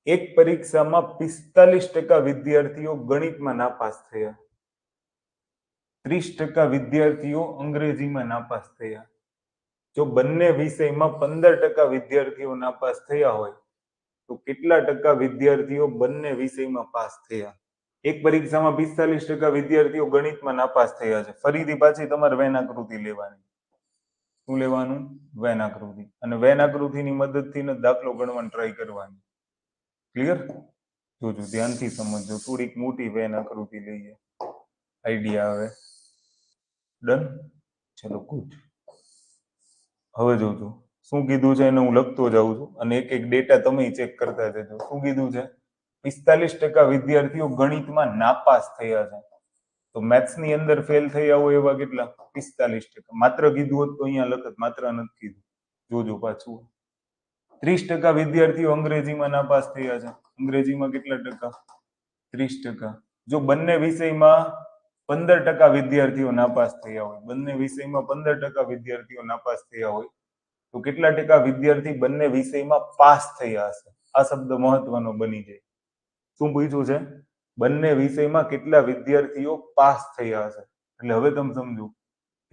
એક પરીક્ષામાં 45% વિદ્યાર્થીઓ ગણિતમાં નાપાસ થયા, 30% વિદ્યાર્થીઓ અંગ્રેજીમાં નાપાસ થયા. જો બંને વિષયમાં 15% વિદ્યાર્થીઓ નાપાસ થયા હોય તો કેટલા ટકા વિદ્યાર્થીઓ બંને વિષયમાં પાસ થયા? એક પરીક્ષામાં 45% વિદ્યાર્થીઓ ગણિતમાં નાપાસ થયા છે. ફરીથી પાછી તમારે વેન આકૃતિ લેવાની. શું લેવાનું? વેન આકૃતિ. અને વેન આકૃતિની મદદથી દાખલો ગણવાનો ટ્રાય કરવાની. ક્લિયર? જોજો, ધ્યાનથી સમજજો. થોડીક મોટી વેન આકૃતિ લઈએ, આઈડિયા આવે. ડન? ચલો ગુડ. હવે જોજો શું કીધું છે એને હું લખતો જાઉં છું અને એક એક ડેટા તમે ચેક કરતા જજો. શું કીધું છે? 45% વિદ્યાર્થીઓ ગણિતમાં નાપાસ થયા છે. તો મેથ્સની અંદર ફેલ થયા હોય એવા કેટલા? 45%. માત્ર કીધું હોત તો અહીંયા લખત, માત્ર નથી કીધું. જોજો પાછું. 30% વિદ્યાર્થીઓ અંગ્રેજીમાં નાપાસ થયા છે. અંગ્રેજીમાં કેટલા ટકા? 30%. જો બંને વિષયમાં 15% વિદ્યાર્થીઓ નાપાસ થયા હોય, બંને વિષયમાં 15% વિદ્યાર્થીઓ નાપાસ થયા હોય તો કેટલા ટકા વિદ્યાર્થી બંને વિષયમાં પાસ થયા હશે? આ શબ્દ મહત્વનો બની જાય. શું પૂછ્યું છે? બંને વિષયમાં કેટલા વિદ્યાર્થીઓ પાસ થયા હશે? એટલે હવે તમે સમજો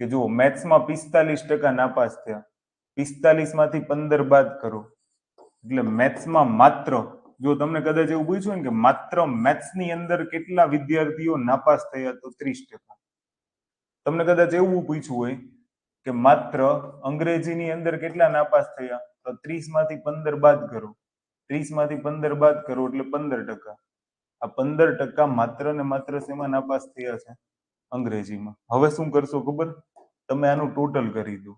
કે જો મેથ્સમાં 45% નાપાસ થયા, 45 માંથી 15 બાદ કરો એટલે મેથ્સમાં માત્ર, જો તમને કદાચ એવું પૂછ્યું ને કે માત્ર મેથ્સની અંદર કેટલા વિદ્યાર્થીઓ નાપાસ થયા તો 30%. તમને કદાચ એવું પૂછ્યું હોય કે માત્ર અંગ્રેજીની અંદર કેટલા નાપાસ થયા તો 30 માંથી 15 બાદ કરો, 30 માંથી 15 બાદ કરો એટલે 15%. આ 15% માત્ર ને માત્ર શેમાં નાપાસ થયા છે? અંગ્રેજીમાં. હવે શું કરશો ખબર? તમે આનું ટોટલ કરી દો.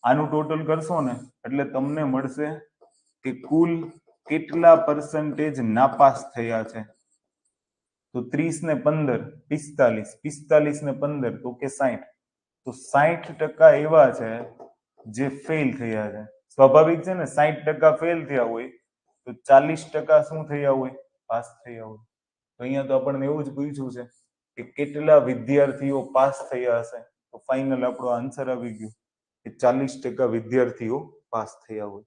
આનું ટોટલ કરશો ને એટલે તમને મળશે કે કુલ કેટલા પર્સન્ટેજ નાપાસ થયા છે. તો 30 ને 15 45, 45 ને 15 તો કે 60. તો 60% એવા છે જે ફેલ થયા છે. સ્વાભાવિક છે ને, 60% ફેલ થયા હોય તો 40% શું થયા હોય? પાસ થયા હોય. તો અહીંયા તો આપણને એવું જ પૂછ્યું છે કે કેટલા વિદ્યાર્થીઓ પાસ થયા હશે. તો ફાઇનલ આપણો આન્સર આવી ગયો કે 40% વિદ્યાર્થીઓ પાસ થયા હોય.